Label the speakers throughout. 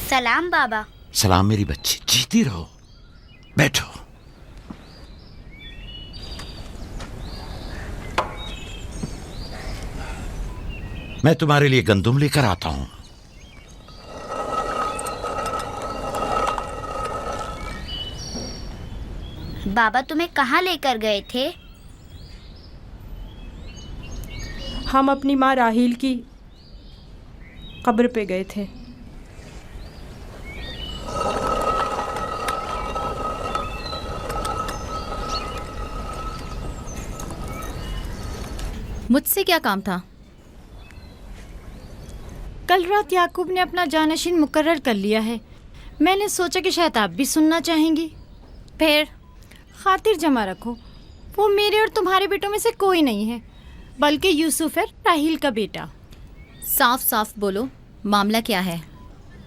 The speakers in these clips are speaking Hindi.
Speaker 1: सलाम बाबा।
Speaker 2: सलाम मेरी बच्ची, जीती रहो। बैठो। मैं तुम्हारे लिए गंदुम लेकर आता हूं।
Speaker 1: बाबा तुम्हें कहाँ लेकर गए थे?
Speaker 3: हम अपनी माँ राहील की कब्र पे गए थे।
Speaker 4: मुझसे क्या काम था?
Speaker 3: कल रात याकूब ने अपना जानशीन मुकर्रर कर लिया है। मैंने सोचा कि शायद आप भी सुनना चाहेंगी।
Speaker 4: फिर
Speaker 3: खातिर जमा रखो, वो मेरे और तुम्हारे बेटों में से कोई नहीं है, बल्कि यूसुफ है, राहील का बेटा।
Speaker 4: साफ साफ बोलो, मामला क्या है?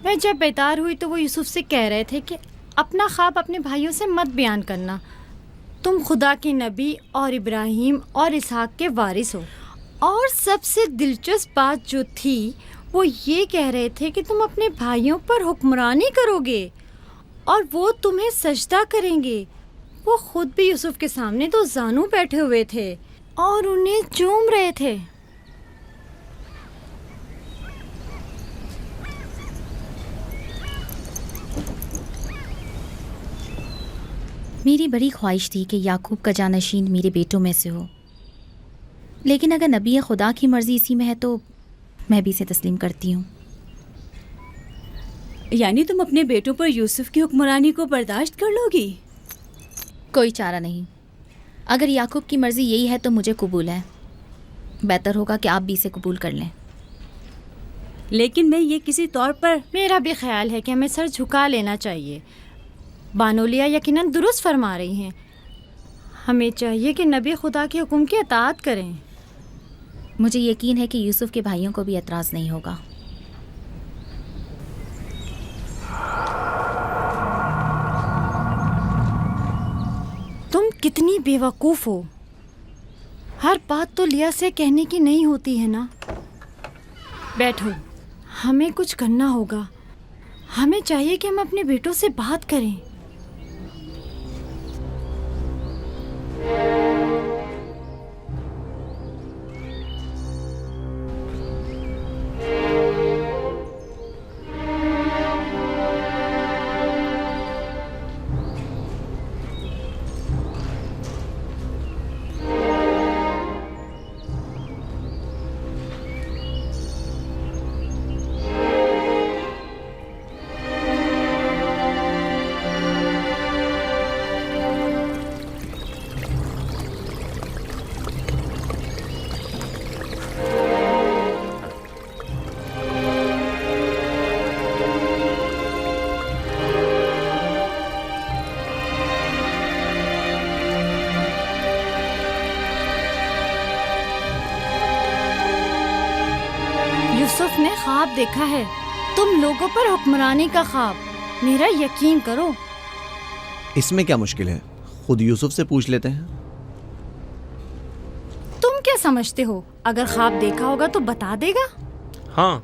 Speaker 3: मैं जब बेदार हुई तो वो यूसुफ से कह रहे थे कि अपना ख्वाब अपने भाइयों से मत बयान करना। तुम खुदा के नबी और इब्राहिम और इसहाक के वारिस हो। और सबसे दिलचस्प बात जो थी वो ये कह रहे थे कि तुम अपने भाइयों पर हुक्मरानी करोगे और वो तुम्हें सजदा करेंगे। वो खुद भी यूसुफ के सामने तो जानू बैठे हुए थे और उन्हें चूम रहे थे।
Speaker 4: मेरी बड़ी ख्वाहिश थी कि याकूब का जानशीन मेरे बेटों में से हो, लेकिन अगर नबी खुदा की मर्जी इसी में है तो मैं भी इसे तस्लीम करती हूँ।
Speaker 5: यानी तुम अपने बेटों पर यूसुफ की हुक्मरानी को बर्दाश्त कर लोगी?
Speaker 4: कोई चारा नहीं। अगर याकूब की मर्जी यही है तो मुझे कबूल है। बेहतर होगा कि आप भी इसे कबूल कर लें।
Speaker 5: लेकिन मैं ये किसी तौर पर...
Speaker 3: मेरा भी ख्याल है कि हमें सर झुका लेना चाहिए। बानोलिया यकीनन दुरुस्त फरमा रही हैं। हमें चाहिए कि नबी खुदा के हुक्म की अताअत करें।
Speaker 4: मुझे यकीन है कि यूसुफ के भाइयों को भी एतराज़ नहीं होगा।
Speaker 3: तुम कितनी बेवकूफ़ हो। हर बात तो लिया से कहने की नहीं होती है ना। बैठो, हमें कुछ करना होगा। हमें चाहिए कि हम अपने बेटों से बात करें। यूसुफ ने ख्वाब देखा है, तुम लोगों पर हुक्मरानी का ख्वाब। मेरा यकीन करो।
Speaker 6: इसमें क्या मुश्किल है, खुद यूसुफ से पूछ लेते हैं।
Speaker 3: तुम क्या समझते हो, अगर ख्वाब देखा होगा तो बता देगा?
Speaker 7: हाँ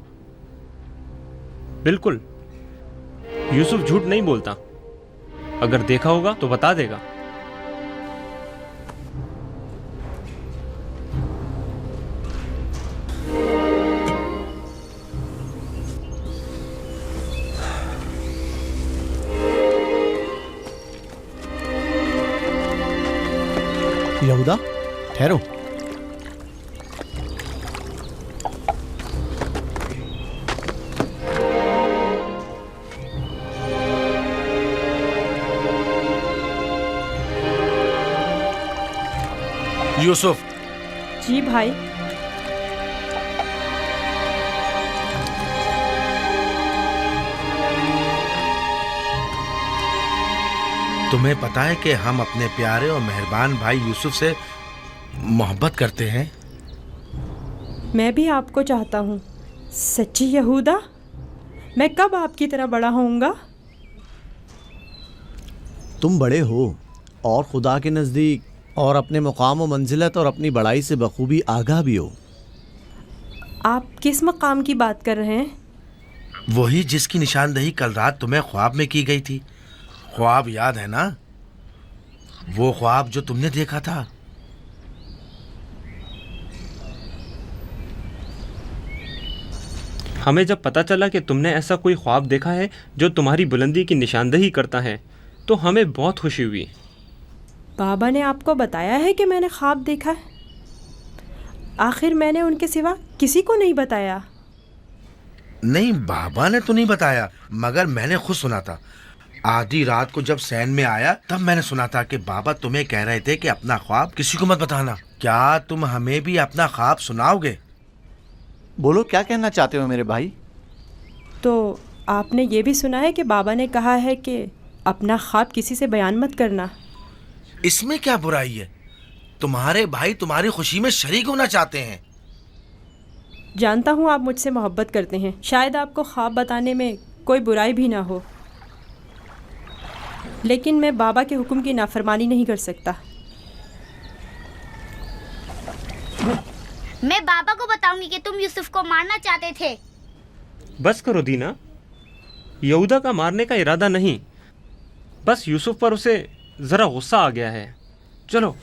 Speaker 7: बिल्कुल, यूसुफ झूठ नहीं बोलता। अगर देखा होगा तो बता देगा।
Speaker 6: यहूदा, ठहरो।
Speaker 2: यूसुफ।
Speaker 3: जी भाई।
Speaker 8: तुम्हें पता है कि हम अपने प्यारे और मेहरबान भाई यूसुफ से मोहब्बत करते हैं।
Speaker 3: मैं भी आपको चाहता हूँ। सच्ची यहूदा, मैं कब आपकी तरह बड़ा होऊंगा?
Speaker 6: तुम बड़े हो और खुदा के नज़दीक और अपने मुकाम व मंजिलत और अपनी बड़ाई से बखूबी आगाह भी हो।
Speaker 3: आप किस मकाम की बात कर रहे हैं?
Speaker 8: वही जिसकी निशानदेही कल रात तुम्हें ख्वाब में की गई थी। ख्वाब याद है ना? वो ख्वाब जो तुमने देखा था।
Speaker 7: हमें जब पता चला कि तुमने ऐसा कोई ख्वाब देखा है जो तुम्हारी बुलंदी की निशानदेही करता है तो हमें बहुत खुशी हुई।
Speaker 9: बाबा ने आपको बताया है कि मैंने ख्वाब देखा है? आखिर मैंने उनके सिवा किसी को नहीं बताया।
Speaker 8: नहीं, बाबा ने तो नहीं बताया, मगर मैंने खुद सुना था। आधी रात को जब सैन में आया तब मैंने सुना था कि बाबा तुम्हें कह रहे थे कि अपना ख्वाब किसी को मत बताना। क्या तुम हमें भी अपना ख्वाब सुनाओगे?
Speaker 6: बोलो, क्या कहना चाहते हो मेरे भाई?
Speaker 9: तो आपने ये भी सुना है कि बाबा ने कहा है कि अपना ख्वाब किसी से बयान मत करना।
Speaker 8: इसमें क्या बुराई है? तुम्हारे भाई तुम्हारी खुशी में शरीक होना चाहते हैं।
Speaker 9: जानता हूँ आप मुझसे मोहब्बत करते हैं, शायद आपको ख्वाब बताने में कोई बुराई भी ना हो, लेकिन मैं बाबा के हुक्म की नाफरमानी नहीं कर सकता।
Speaker 1: मैं बाबा को बताऊंगी कि तुम यूसुफ को मारना चाहते थे।
Speaker 7: बस करो दीना, यहूदा का मारने का इरादा नहीं, बस यूसुफ पर उसे जरा गुस्सा आ गया है। चलो।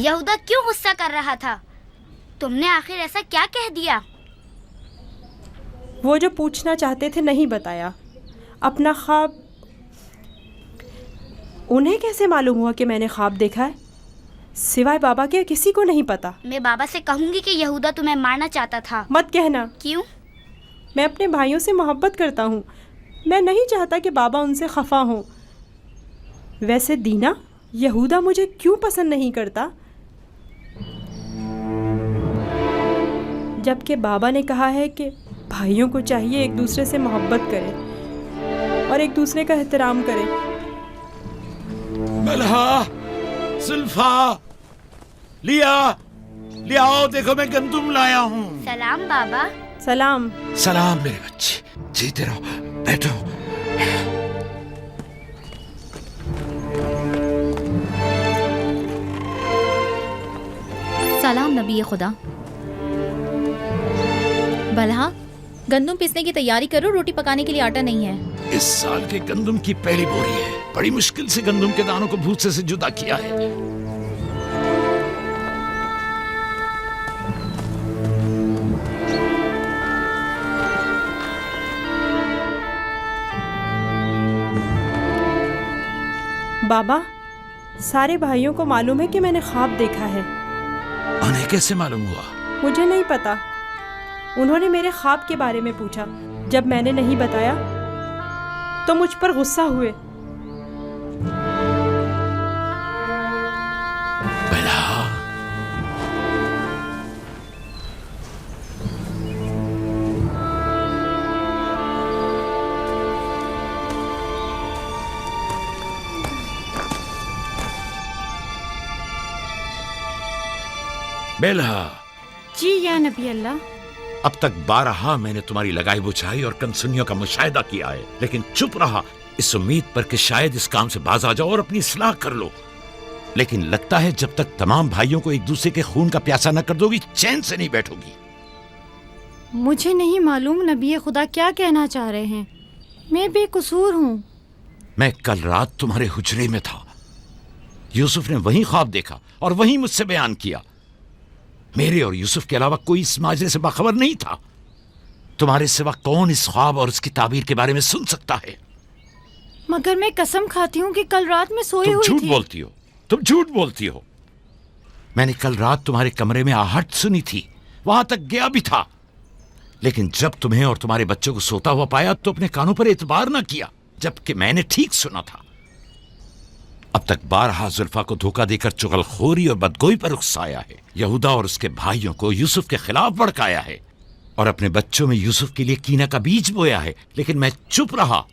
Speaker 1: यहूदा क्यों गुस्सा कर रहा था? तुमने आखिर ऐसा क्या कह दिया?
Speaker 9: वो जो पूछना चाहते थे नहीं बताया। अपना ख्वाब उन्हें कैसे मालूम हुआ कि मैंने ख्वाब देखा है? सिवाय बाबा के किसी को नहीं पता।
Speaker 1: मैं बाबा से कहूंगी कि यहूदा तुम्हें मारना चाहता था।
Speaker 9: मत कहना।
Speaker 1: क्यों?
Speaker 9: मैं अपने भाइयों से मोहब्बत करता हूँ। मैं नहीं चाहता कि बाबा उनसे खफा हों। वैसे दीना, यहूदा मुझे क्यों पसंद नहीं करता? जबकि बाबा ने कहा है कि भाइयों को चाहिए एक दूसरे से मोहब्बत करें और एक दूसरे का एहतराम करें।
Speaker 2: बलहा, सुल्फा, लियाओ, देखो मैं गंदुम लाया हूँ।
Speaker 1: सलाम बाबा।
Speaker 9: सलाम।
Speaker 2: सलाम मेरे बच्चे, जीते रहो, बैठो।
Speaker 4: सलाम नबी खुदा। बलहा, गंदम पीसने की तैयारी करो, रोटी पकाने के लिए आटा नहीं है।
Speaker 2: इस साल के गंदुम की पहली बोरी है। बड़ी मुश्किल से गंदुम के दानों को भूसे से जुदा किया है।
Speaker 9: बाबा, सारे भाइयों को मालूम है कि मैंने ख्वाब देखा है।
Speaker 2: उन्हें कैसे मालूम हुआ?
Speaker 9: मुझे नहीं पता। उन्होंने मेरे ख्वाब के बारे में पूछा। जब मैंने नहीं बताया तो मुझ पर गुस्सा हुए।
Speaker 2: बेलहा।
Speaker 3: जी या नबी अल्लाह।
Speaker 2: अब तक 12 मैंने तुम्हारी लगाई बुझाई और कनसुनियों का मुशाहिदा किया है, लेकिन चुप रहा इस उम्मीद पर कि शायद इस काम से बाज आ जाओ और अपनी इस्लाह कर लो। लेकिन लगता है जब तक तमाम भाइयों को एक दूसरे के खून का प्यासा न कर दोगी, चैन से नहीं बैठोगी।
Speaker 3: मुझे नहीं मालूम नबी खुदा क्या कहना चाह रहे हैं। मैं बेकसूर हूँ।
Speaker 2: मैं कल रात तुम्हारे हुजरे में था। यूसुफ ने वही ख्वाब देखा और वही मुझसे बयान किया। मेरे और यूसुफ के अलावा कोई इस माजरे से बाखबर नहीं था। तुम्हारे सिवा कौन इस ख्वाब और इसकी ताबीर के बारे में सुन सकता है?
Speaker 3: मगर मैं कसम खाती हूँ कि कल रात में सोई हुई थी।
Speaker 2: झूठ बोलती हो, तुम झूठ बोलती हो। मैंने कल रात तुम्हारे कमरे में आहट सुनी थी, वहां तक गया भी था, लेकिन जब तुम्हें और तुम्हारे बच्चों को सोता हुआ पाया तो अपने कानों पर एतबार न किया, जबकि मैंने ठीक सुना था। अब तक 12 जुल्फा को धोखा देकर चुगलखोरी और बदगोई पर उकसाया है। यहूदा और उसके भाइयों को यूसुफ के खिलाफ भड़काया है और अपने बच्चों में यूसुफ के लिए कीना का बीज बोया है, लेकिन मैं चुप रहा।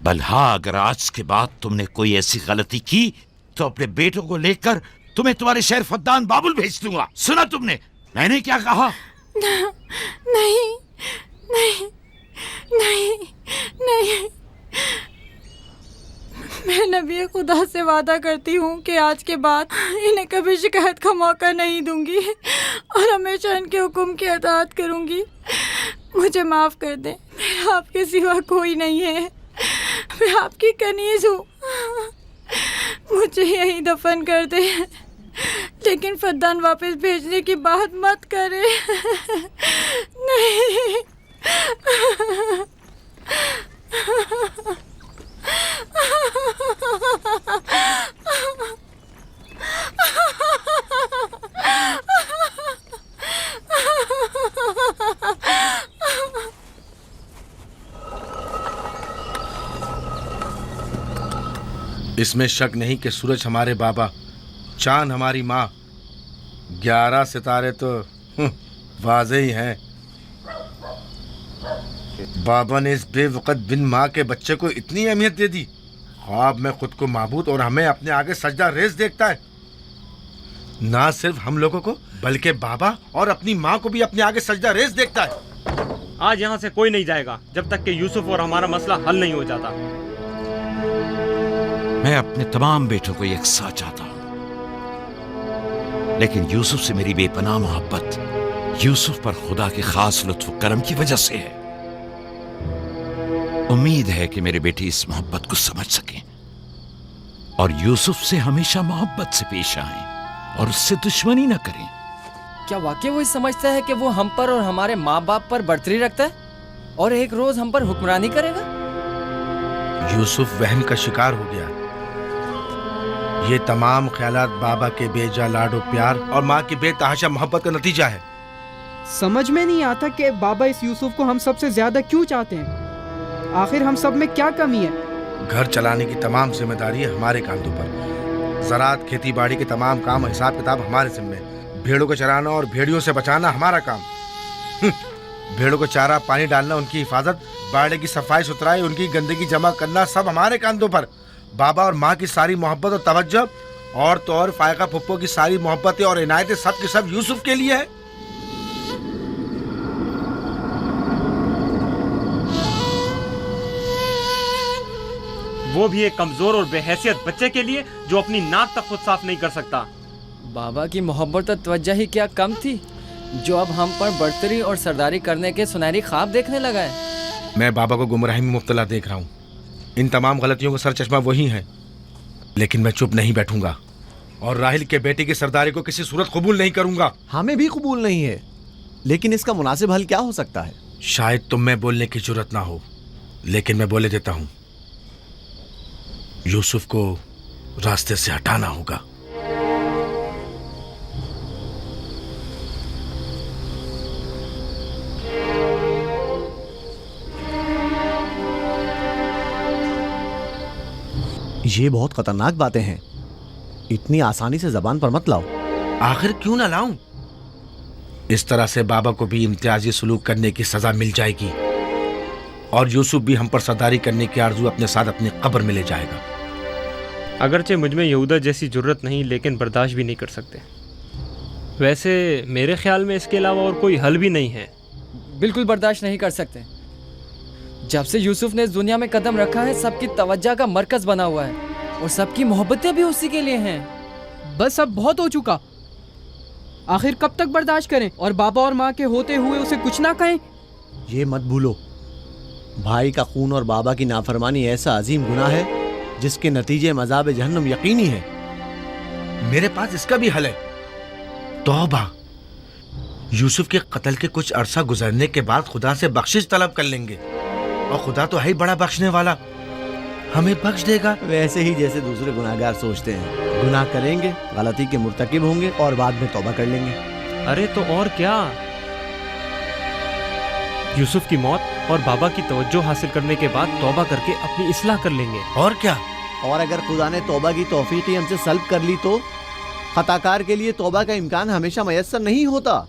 Speaker 2: बल्हा, अगर आज के बाद तुमने कोई ऐसी गलती की तो अपने बेटों को लेकर तुम्हें तुम्हारे शहर फद्दान बाबुल भेज दूंगा। सुना तुमने मैंने क्या कहा?
Speaker 3: नहीं नहीं नहीं नहीं, मैं नबी खुदा से वादा करती हूँ कि आज के बाद इन्हें कभी शिकायत का मौका नहीं दूंगी और हमेशा इनके हुक्म की अताअत करूँगी। मुझे माफ़ कर दें, मेरा आपके सिवा कोई नहीं है, मैं आपकी कनीज़ हूँ। मुझे यहीं दफन कर दे, लेकिन फद्दान वापस भेजने की बात मत करे। नहीं।
Speaker 8: इसमें शक नहीं कि सूरज हमारे बाबा, चांद हमारी माँ, 11 सितारे तो वाज़े ही हैं। बाबा ने इस बेवकत बिन माँ के बच्चे को इतनी अहमियत दे दी। ख्वाब में खुद को माबूद और हमें अपने आगे सजदा रेज़ देखता है। ना सिर्फ हम लोगों को बल्कि बाबा और अपनी माँ को भी अपने आगे सजदा रेज़ देखता है।
Speaker 7: आज यहाँ से कोई नहीं जाएगा जब तक कि यूसुफ और हमारा मसला हल नहीं हो जाता।
Speaker 2: मैं अपने तमाम बेटों को एक साथ चाहता हूं, लेकिन यूसुफ से मेरी बेपनाह मोहब्बत यूसुफ पर खुदा के खास लुत्फ करम की वजह से है। उम्मीद है कि मेरे बेटे इस मोहब्बत को समझ सकें और यूसुफ से हमेशा मोहब्बत से पेश आएं और उससे दुश्मनी न करें।
Speaker 10: क्या वाकई वो समझता है कि वो हम पर और हमारे माँ बाप पर बर्तरी रखता है और एक रोज हम पर हुक्मरानी करेगा?
Speaker 8: यूसुफ वहम का शिकार हो गया। ये तमाम ख्यालात बाबा के बेजा लाडो प्यार और माँ की बेतहाशा मोहब्बत का नतीजा है।
Speaker 11: समझ में नहीं आता कि बाबा इस यूसुफ को हम सबसे ज्यादा क्यों चाहते हैं। आखिर हम सब में क्या कमी है?
Speaker 8: घर चलाने की तमाम जिम्मेदारी हमारे कांधों पर। ज़राअत, खेती बाड़ी के तमाम काम, हिसाब किताब हमारे जिम्मे। भेड़ों को चराना और भेड़ियों से बचाना हमारा काम। भेड़ों को चारा पानी डालना, उनकी हिफाजत, बाड़े की सफाई सुथराई, उनकी गंदगी जमा करना सब हमारे कांधों पर। बाबा और माँ की सारी मोहब्बत और तवज्जो और तो और फायका फुप्पो की सारी मोहब्बतें और इनायतें सब के सब यूसुफ के लिए है।
Speaker 7: वो भी एक कमजोर और बेहैसियत बच्चे के लिए जो अपनी नाक तक खुद साफ नहीं कर सकता।
Speaker 10: बाबा की मोहब्बत और तवज्जो ही क्या कम थी जो अब हम पर बर्तरी और सरदारी करने के सुनहरी ख्वाब देखने लगा है।
Speaker 8: मैं बाबा को गुमराही में मुब्तला देख रहा हूँ। इन तमाम गलतियों का सरचश्मा वही है, लेकिन मैं चुप नहीं बैठूंगा और राहिल के बेटे की सरदारी को किसी सूरत कबूल नहीं करूंगा।
Speaker 6: हमें भी कबूल नहीं है, लेकिन इसका मुनासिब हल क्या हो सकता है?
Speaker 8: शायद तुम में बोलने की जरूरत ना हो, लेकिन मैं बोले देता हूं। यूसुफ को रास्ते से हटाना होगा।
Speaker 6: ये बहुत खतरनाक बातें हैं, इतनी आसानी से जबान पर मत लाओ।
Speaker 8: आखिर क्यों ना लाऊं? इस तरह से बाबा को भी इम्तियाजी सलूक करने की सजा मिल जाएगी और यूसुफ भी हम पर सरदारी करने की आरजू अपने साथ अपनी कब्र में ले जाएगा।
Speaker 7: अगरचे मुझ में यहूदा जैसी जरूरत नहीं, लेकिन बर्दाश्त भी नहीं कर सकते। वैसे मेरे ख्याल में इसके अलावा और कोई हल भी नहीं है।
Speaker 10: बिल्कुल बर्दाश्त नहीं कर सकते। जब से यूसुफ ने इस दुनिया में कदम रखा है, सबकी तवज्जो का मरकज बना हुआ है और सबकी मोहब्बतें भी उसी के लिए हैं।
Speaker 11: बस अब बहुत हो चुका। आखिर कब तक बर्दाश्त करें और बाबा और माँ के होते हुए उसे कुछ ना कहें?
Speaker 6: ये मत भूलो, भाई का खून और बाबा की नाफरमानी ऐसा अजीम गुनाह है जिसके नतीजे मज़ाब जहन्नम यकीनी है।
Speaker 8: मेरे पास इसका भी हल है, तौबा। यूसुफ के कत्ल के कुछ अरसा गुजरने के बाद खुदा से बख्शिश तलब कर लेंगे और खुदा तो है ही बड़ा बख्शने वाला, हमें बख्श देगा।
Speaker 6: वैसे ही जैसे दूसरे गुनाहगार सोचते हैं, गुनाह करेंगे, गलती के मुर्तकिब होंगे और बाद में तौबा कर लेंगे।
Speaker 7: अरे तो और क्या, यूसुफ की मौत और बाबा की तवज्जो हासिल करने के बाद तौबा करके अपनी इस्लाह कर लेंगे।
Speaker 8: और क्या,
Speaker 6: और अगर खुदा ने तौबा की तौफीक ही हमसे सल्ब कर ली तो खताकार के लिए तौबा का इम्कान हमेशा मयस्सर नहीं होता,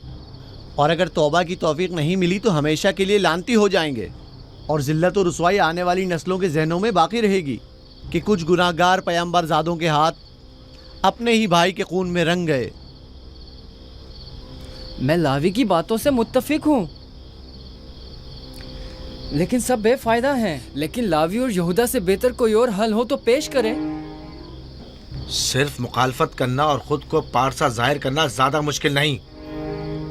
Speaker 6: और अगर तौबा की तौफीक नहीं मिली तो हमेशा के लिए लानती हो जाएंगे और जिल्लत और रुसवाई आने वाली नस्लों के जहनों में बाकी रहेगी कि कुछ गुनाहगार पैगंबर ज़ादों के हाथ अपने ही भाई के खून में रंग गए।
Speaker 10: मैं लावी की बातों से मुत्तफिक हूँ। लेकिन सब बेफायदा हैं। लेकिन लावी और यहूदा से बेहतर कोई और हल हो तो पेश करें।
Speaker 8: सिर्फ मुखालफत करना और खुद को पारसा जाहिर करना ज्यादा मुश्किल नहीं।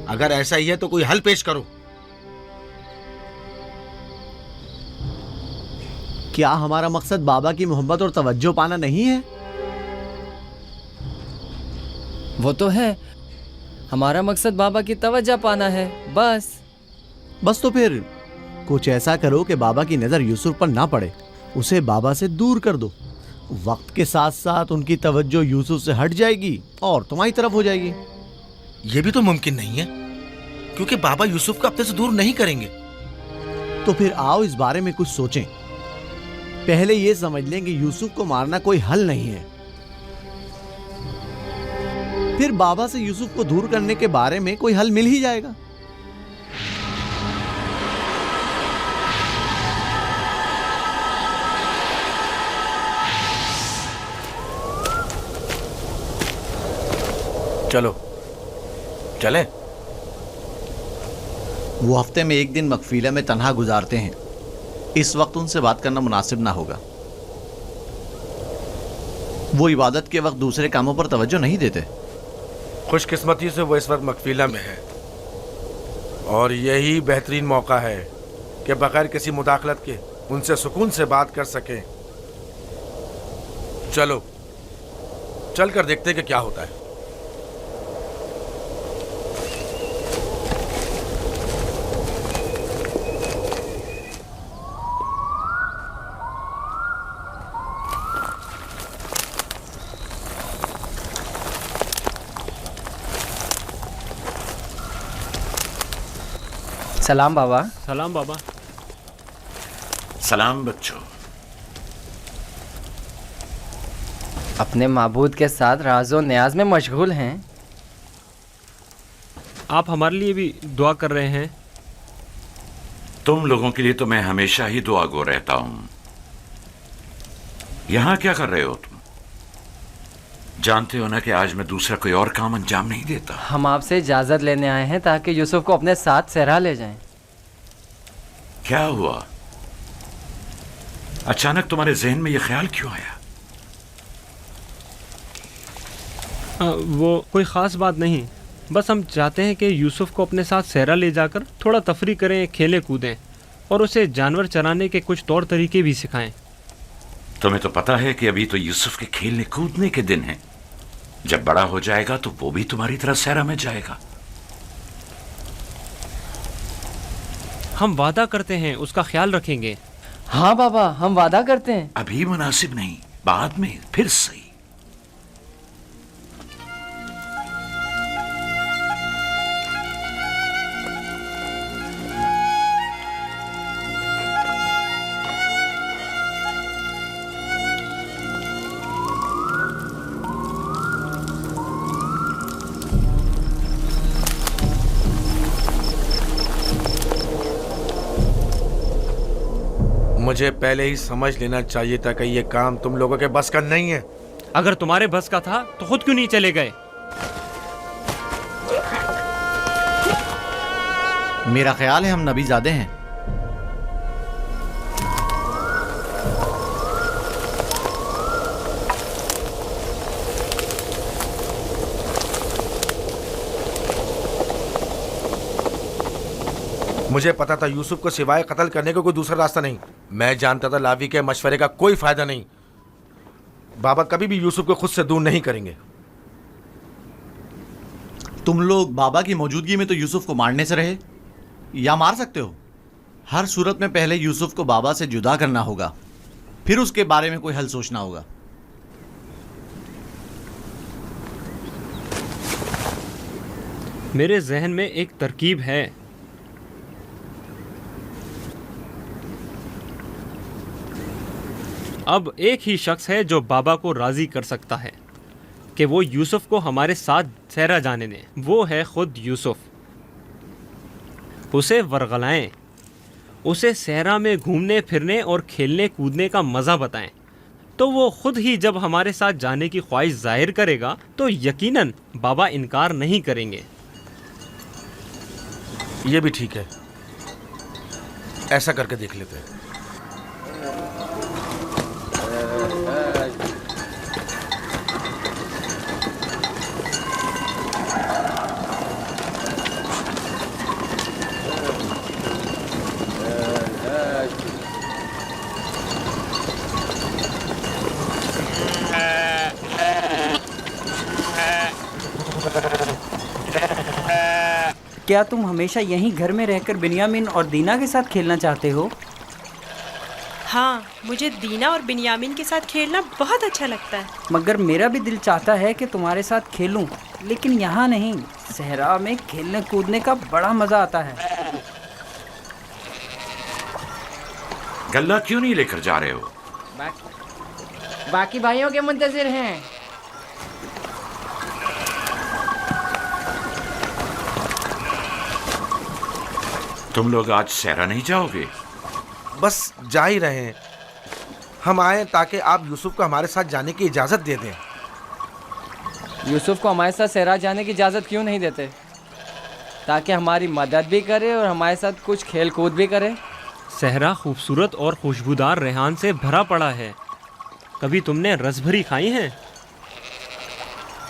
Speaker 8: अगर ऐसा ही है तो कोई हल पेश करो।
Speaker 6: क्या हमारा मकसद बाबा की मोहब्बत और तवज्जो पाना नहीं है?
Speaker 10: वो तो है, हमारा मकसद बाबा की तवज्जो पाना है, बस
Speaker 6: तो फिर कुछ ऐसा करो कि बाबा की नज़र यूसुफ पर ना पड़े, उसे बाबा से दूर कर दो। वक्त के साथ साथ उनकी तवज्जो यूसुफ से हट जाएगी और तुम्हारी तरफ हो जाएगी।
Speaker 8: ये भी तो मुमकिन नहीं है, क्योंकि बाबा यूसुफ को अपने से दूर नहीं करेंगे।
Speaker 6: तो फिर आओ इस बारे में कुछ सोचें। पहले ये समझ लें कि यूसुफ को मारना कोई हल नहीं है। फिर बाबा से यूसुफ को दूर करने के बारे में कोई हल मिल ही जाएगा।
Speaker 8: चलो चले।
Speaker 6: वो हफ्ते में एक दिन मकफीला में तन्हा गुजारते हैं, इस वक्त उनसे बात करना मुनासिब ना होगा। वो इबादत के वक्त दूसरे कामों पर तवज्जो नहीं देते।
Speaker 8: खुशकिस्मती से वो इस वक्त मकफीला में है और यही बेहतरीन मौका है कि बगैर किसी मुदाखलत के उनसे सुकून से बात कर सकें। चलो चल कर देखते हैं कि क्या होता है।
Speaker 10: सलाम बाबा।
Speaker 7: सलाम बाबा।
Speaker 2: सलाम बच्चों।
Speaker 10: अपने माबूद के साथ राज़ो न्याज में मशगूल हैं।
Speaker 7: आप हमारे लिए भी दुआ कर रहे हैं।
Speaker 2: तुम लोगों के लिए तो मैं हमेशा ही दुआगो रहता हूं। यहां क्या कर रहे हो तुम? जानते हो ना कि आज मैं दूसरा कोई और काम अंजाम नहीं देता।
Speaker 10: हम आपसे इजाज़त लेने आए हैं ताकि यूसुफ को अपने साथ सहरा ले जाएं।
Speaker 2: क्या हुआ? अचानक तुम्हारे जहन में यह ख्याल क्यों आया?
Speaker 7: वो कोई ख़ास बात नहीं, बस हम चाहते हैं कि यूसुफ को अपने साथ सहरा ले जाकर थोड़ा तफरी करें, खेलें कूदें और उसे जानवर चराने के कुछ तौर तरीके भी सिखाएं।
Speaker 2: तुम्हें तो पता है कि अभी तो यूसुफ के खेलने कूदने के दिन हैं। जब बड़ा हो जाएगा तो वो भी तुम्हारी तरह सहरा में जाएगा।
Speaker 7: हम वादा करते हैं उसका ख्याल रखेंगे।
Speaker 10: हाँ बाबा, हम वादा करते हैं।
Speaker 2: अभी मुनासिब नहीं, बाद में फिर सही।
Speaker 8: मुझे पहले ही समझ लेना चाहिए था कि ये काम तुम लोगों के बस का नहीं है।
Speaker 7: अगर तुम्हारे बस का था तो खुद क्यों नहीं चले गए?
Speaker 6: मेरा ख्याल है हम नबीज़ादे हैं।
Speaker 8: मुझे पता था यूसुफ को सिवाय कत्ल करने का कोई दूसरा रास्ता नहीं। मैं जानता था लावी के मशवरे का कोई फायदा नहीं। बाबा कभी भी यूसुफ को खुद से दूर नहीं करेंगे।
Speaker 6: तुम लोग बाबा की मौजूदगी में तो यूसुफ को मारने से रहे या मार सकते हो। हर सूरत में पहले यूसुफ को बाबा से जुदा करना होगा, फिर उसके बारे में कोई हल सोचना होगा।
Speaker 7: मेरे जहन में एक तरकीब है। अब एक ही शख्स है जो बाबा को राज़ी कर सकता है कि वो यूसुफ को हमारे साथ सहरा जाने दें। वो है खुद यूसुफ। उसे वरगलाएं, उसे सहरा में घूमने फिरने और खेलने कूदने का मज़ा बताएं, तो वो खुद ही जब हमारे साथ जाने की ख्वाहिश जाहिर करेगा तो यकीनन बाबा इनकार नहीं करेंगे।
Speaker 8: ये भी ठीक है। ऐसा करके देख लेते हैं।
Speaker 12: क्या तुम हमेशा यहीं घर में रहकर बिन्यामिन और दीना के साथ खेलना चाहते हो?
Speaker 9: हाँ, मुझे दीना और बिन्यामिन के साथ खेलना बहुत अच्छा लगता है।
Speaker 12: मगर मेरा भी दिल चाहता है कि तुम्हारे साथ खेलूं, लेकिन यहाँ नहीं। सहरा में खेलने कूदने का बड़ा मजा आता है।
Speaker 2: गल्ला क्यों नहीं लेकर जा रहे हो?
Speaker 10: बाकी भाइयों के मुंतजिर हैं।
Speaker 2: तुम लोग आज सहरा नहीं जाओगे?
Speaker 8: बस जा ही रहे हैं। हम आए ताकि आप यूसुफ को हमारे साथ जाने की इजाज़त दे दें।
Speaker 10: यूसुफ को हमारे साथ सहरा जाने की इजाज़त क्यों नहीं देते? ताकि हमारी मदद भी करे और हमारे साथ कुछ खेल कूद भी करे।
Speaker 7: सहरा खूबसूरत और खुशबूदार रेहान से भरा पड़ा है। कभी तुमने रसभरी खाई हैं?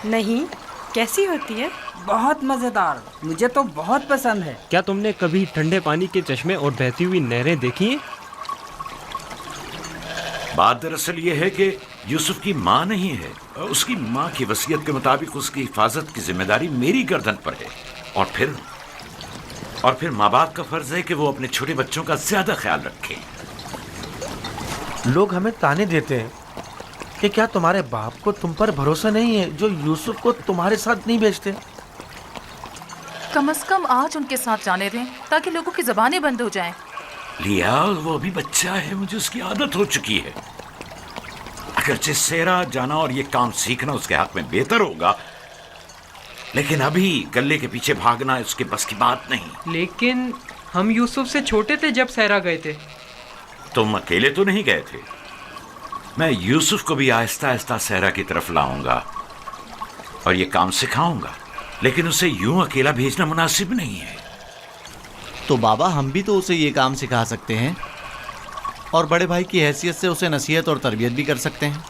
Speaker 9: नहीं, कैसी होती है?
Speaker 12: बहुत मज़ेदार, मुझे तो बहुत पसंद है।
Speaker 7: क्या तुमने कभी ठंडे पानी के चश्मे और बहती हुई नहरें देखी हैं?
Speaker 2: बात दरअसल ये है कि यूसुफ की माँ नहीं है। उसकी माँ की वसीयत के मुताबिक उसकी हिफाजत की जिम्मेदारी मेरी गर्दन पर है। और फिर माँ बाप का फर्ज है कि वो अपने छोटे बच्चों का ज्यादा ख्याल रखें।
Speaker 8: लोग हमें ताने देते हैं कि क्या तुम्हारे बाप को तुम पर भरोसा नहीं है जो यूसुफ को तुम्हारे साथ नहीं भेजते?
Speaker 13: कम से कम आज उनके साथ जाने दें ताकि लोगों की ज़बानें बंद हो जाएं।
Speaker 2: लिया, वो अभी बच्चा है, मुझे उसकी आदत हो चुकी है। अगरचे सहरा जाना और ये काम सीखना उसके हक में बेहतर होगा, लेकिन अभी गल्ले के पीछे भागना उसके बस की बात नहीं।
Speaker 11: लेकिन हम यूसुफ से छोटे थे जब सहरा गए थे।
Speaker 2: तुम अकेले तो नहीं गए थे। मैं यूसुफ को भी आहिस्ता आहिस्ता सहरा की तरफ लाऊंगा और ये काम सिखाऊंगा, लेकिन उसे यूं अकेला भेजना मुनासिब नहीं है।
Speaker 6: तो बाबा, हम भी तो उसे ये काम सिखा सकते हैं और बड़े भाई की हैसियत से उसे नसीहत और तरबियत भी कर सकते हैं।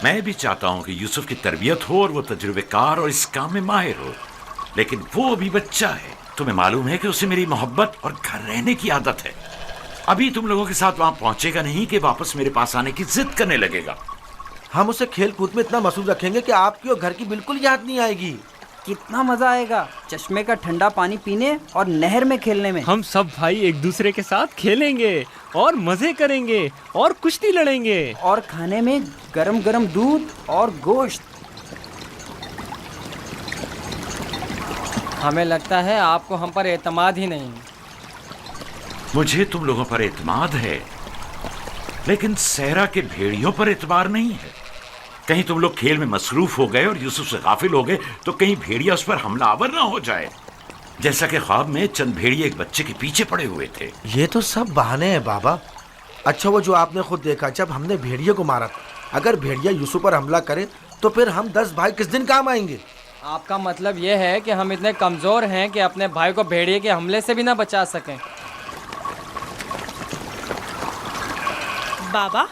Speaker 2: मैं भी चाहता हूं कि यूसुफ की तरबियत हो और वो तजुर्बेकार और इस काम में माहिर हो, लेकिन वो अभी बच्चा है। तुम्हें मालूम है कि उसे मेरी मोहब्बत और घर रहने की आदत है। अभी तुम लोगों के साथ वहां पहुंचेगा नहीं कि वापस मेरे पास आने की जिद करने लगेगा।
Speaker 8: हम उसे खेल कूद में इतना मसरूफ रखेंगे कि आपकी और घर की बिल्कुल याद नहीं आएगी।
Speaker 12: कितना मज़ा आएगा चश्मे का ठंडा पानी पीने और नहर में खेलने में।
Speaker 7: हम सब भाई एक दूसरे के साथ खेलेंगे और मजे करेंगे और कुश्ती लड़ेंगे
Speaker 12: और खाने में गरम गरम दूध और गोश्त।
Speaker 10: हमें लगता है आपको हम पर एतमाद ही नहीं।
Speaker 2: मुझे तुम लोगों पर एतमाद है, लेकिन सहरा के भेड़ियों पर एतबार नहीं है। कहीं तुम लोग खेल में मसरूफ हो गए और यूसुफ से गाफिल हो गए तो कहीं भेड़िया उस पर हमलावर ना हो जाए, जैसा कि ख्वाब में चंद भेड़िए एक बच्चे के पीछे पड़े हुए थे।
Speaker 8: ये तो सब बहाने हैं बाबा। अच्छा, वो जो आपने खुद देखा जब हमने भेड़िए को मारा था, अगर भेड़िया यूसुफ पर हमला करे तो फिर हम 10 भाई किस दिन काम आएंगे?
Speaker 10: आपका मतलब ये है कि हम इतने कमज़ोर हैं कि अपने भाई को भेड़िए के हमले से भी ना बचा सकें।
Speaker 9: बाबा,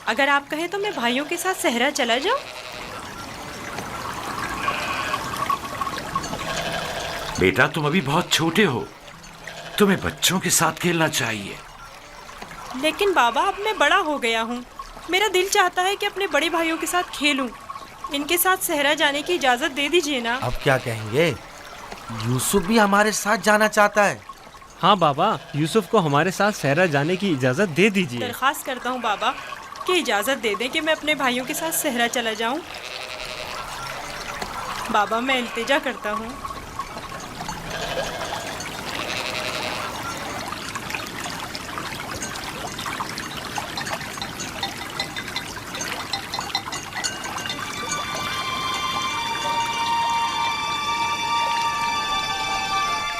Speaker 9: अगर आप कहें तो मैं भाइयों के साथ सहरा चला जाऊं?
Speaker 2: बेटा, तुम अभी बहुत छोटे हो, तुम्हें बच्चों के साथ खेलना चाहिए।
Speaker 9: लेकिन बाबा, अब मैं बड़ा हो गया हूँ। मेरा दिल चाहता है कि अपने बड़े भाइयों के साथ खेलूं। इनके साथ सहरा जाने की इजाज़त दे दीजिए ना।
Speaker 8: अब क्या कहेंगे? यूसुफ भी हमारे साथ जाना चाहता है।
Speaker 7: हाँ बाबा, यूसुफ को हमारे साथ सहरा जाने की इजाज़त दे दीजिए।
Speaker 9: दरख्वास्त करता हूँ बाबा कि इजाज़त दे दें कि मैं अपने भाइयों के साथ सहरा चला जाऊं। बाबा, मैं इल्तिजा करता हूँ।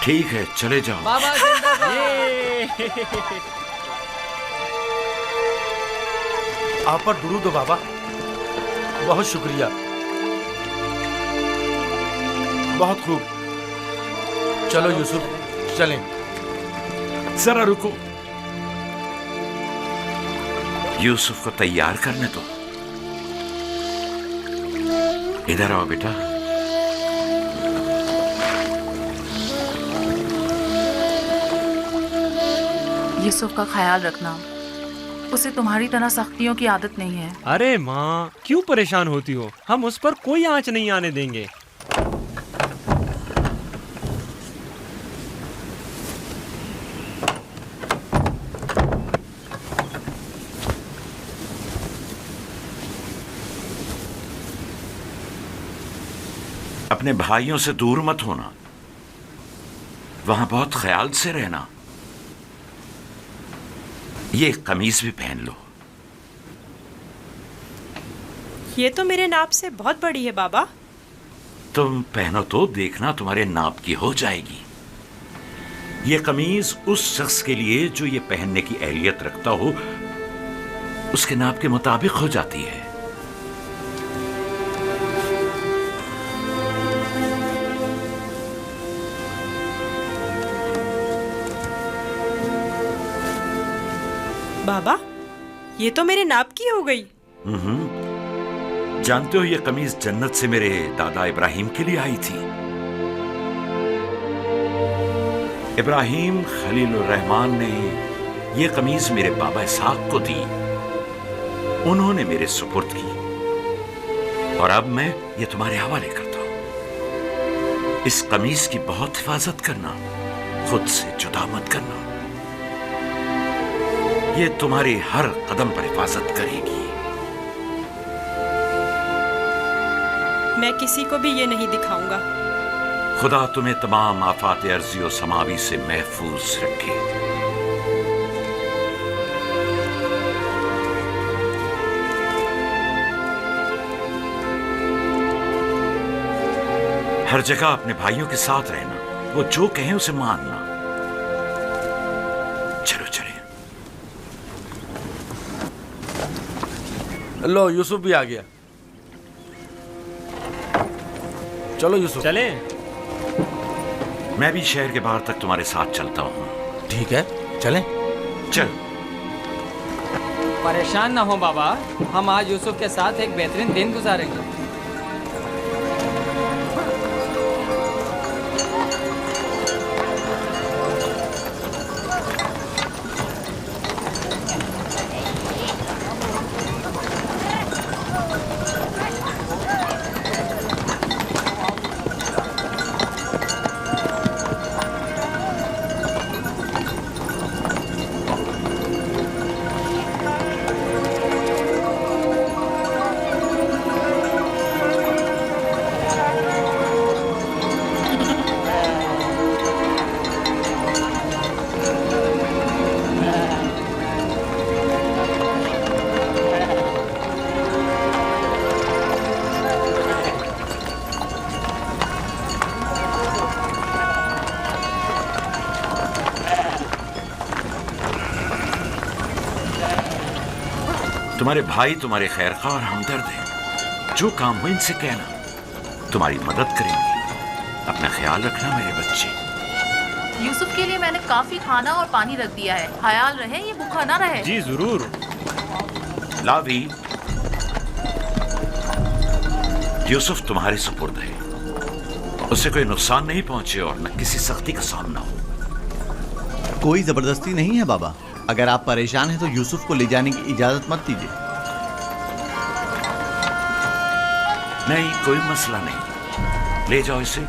Speaker 2: ठीक है, चले जाओ।
Speaker 10: बाबा जिंदाबाद।
Speaker 8: आप पर दुरूद हो बाबा, बहुत शुक्रिया, बहुत खूब। चलो यूसुफ, चलें।
Speaker 2: जरा रुको, यूसुफ को तैयार करने दो। इधर आओ बेटा।
Speaker 13: यूसुफ का ख्याल रखना, उसे तुम्हारी तरह सख्तियों की आदत नहीं है।
Speaker 7: अरे माँ, क्यों परेशान होती हो? हम उस पर कोई आंच नहीं आने देंगे।
Speaker 2: अपने भाइयों से दूर मत होना, वहां बहुत ख्याल से रहना। ये कमीज भी पहन लो।
Speaker 9: ये तो मेरे नाप से बहुत बड़ी है बाबा।
Speaker 2: तुम पहनो तो देखना तुम्हारे नाप की हो जाएगी। ये कमीज उस शख्स के लिए जो ये पहनने की अहलियत रखता हो, उसके नाप के मुताबिक हो जाती है।
Speaker 9: बाबा, ये तो मेरे नाप की हो गई।
Speaker 2: जानते हो, ये कमीज जन्नत से मेरे दादा इब्राहिम के लिए आई थी। इब्राहिम खलीलुर रहमान ने ये कमीज मेरे बाबा इसहाक को दी। उन्होंने मेरे सुपुर्द की और अब मैं ये तुम्हारे हवाले करता हूं। इस कमीज की बहुत हिफाजत करना, खुद से जुदा मत करना। ये तुम्हारी हर कदम पर हिफाजत करेगी।
Speaker 9: मैं किसी को भी ये नहीं दिखाऊंगा।
Speaker 2: खुदा तुम्हें तमाम आफात अर्जी और समावी से महफूज रखे। हर जगह अपने भाइयों के साथ रहना, वो जो कहें उसे मानना। चलो चले।
Speaker 8: लो, यूसुफ भी आ गया। चलो यूसुफ।
Speaker 7: चले।
Speaker 2: मैं भी शहर के बाहर तक तुम्हारे साथ चलता हूँ।
Speaker 8: ठीक है, चलें।
Speaker 2: चल।
Speaker 10: परेशान ना हो बाबा, हम आज यूसुफ के साथ एक बेहतरीन दिन गुजारेंगे।
Speaker 2: तुम्हारे भाई तुम्हारे खैरख्वाह और हमदर्द हैं। जो काम हो इनसे कहना, तुम्हारी मदद करेंगे। अपना ख्याल रखना मेरे बच्चे।
Speaker 13: यूसुफ के लिए मैंने काफी खाना और पानी रख दिया है। ख्याल रहे ये भूखा ना रहे।
Speaker 7: जी जरूर।
Speaker 2: लावी, यूसुफ तुम्हारे सुपुर्द है। उसे कोई नुकसान नहीं पहुंचे और न किसी सख्ती का सामना हो।
Speaker 6: कोई जबरदस्ती नहीं है बाबा। अगर आप परेशान हैं तो यूसुफ को ले जाने की इजाजत मत दीजिए।
Speaker 2: नहीं, कोई मसला नहीं, ले जाओ इसे,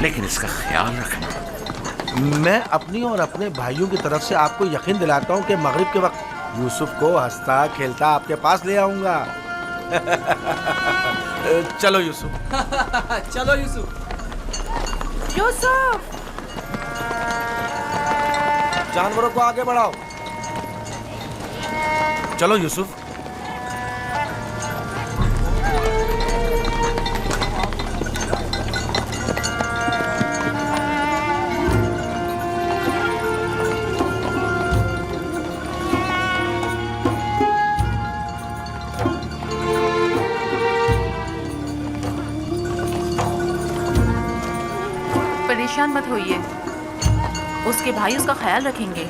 Speaker 2: लेकिन इसका ख्याल रखना।
Speaker 8: मैं अपनी और अपने भाइयों की तरफ से आपको यकीन दिलाता हूँ कि मगरिब के वक्त यूसुफ को हंसता खेलता आपके पास ले आऊंगा। चलो यूसुफ।
Speaker 10: चलो यूसुफ।
Speaker 9: यूसुफ!
Speaker 8: जानवरों को आगे बढ़ाओ। चलो यूसुफ।
Speaker 13: परेशान मत होइए, उसके भाई उसका ख्याल रखेंगे।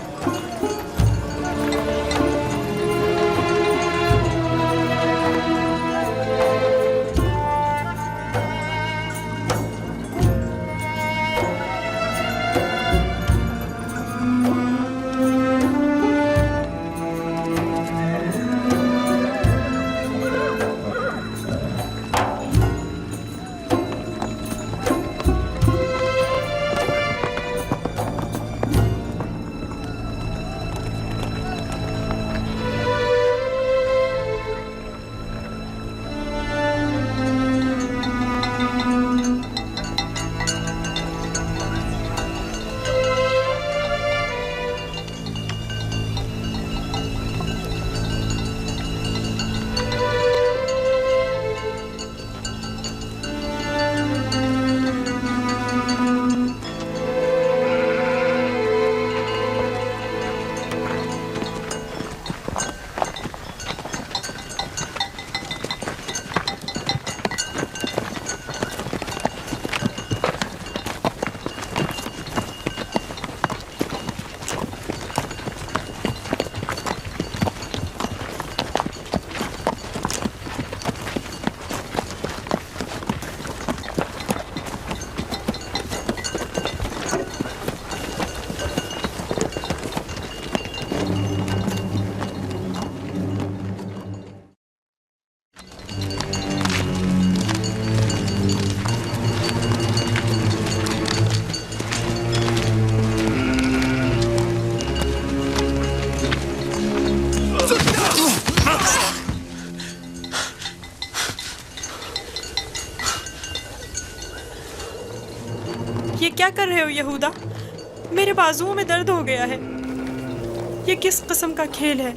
Speaker 9: ये क्या कर रहे हो यहूदा? मेरे बाजुओं में दर्द हो गया है। ये किस किस्म का खेल है?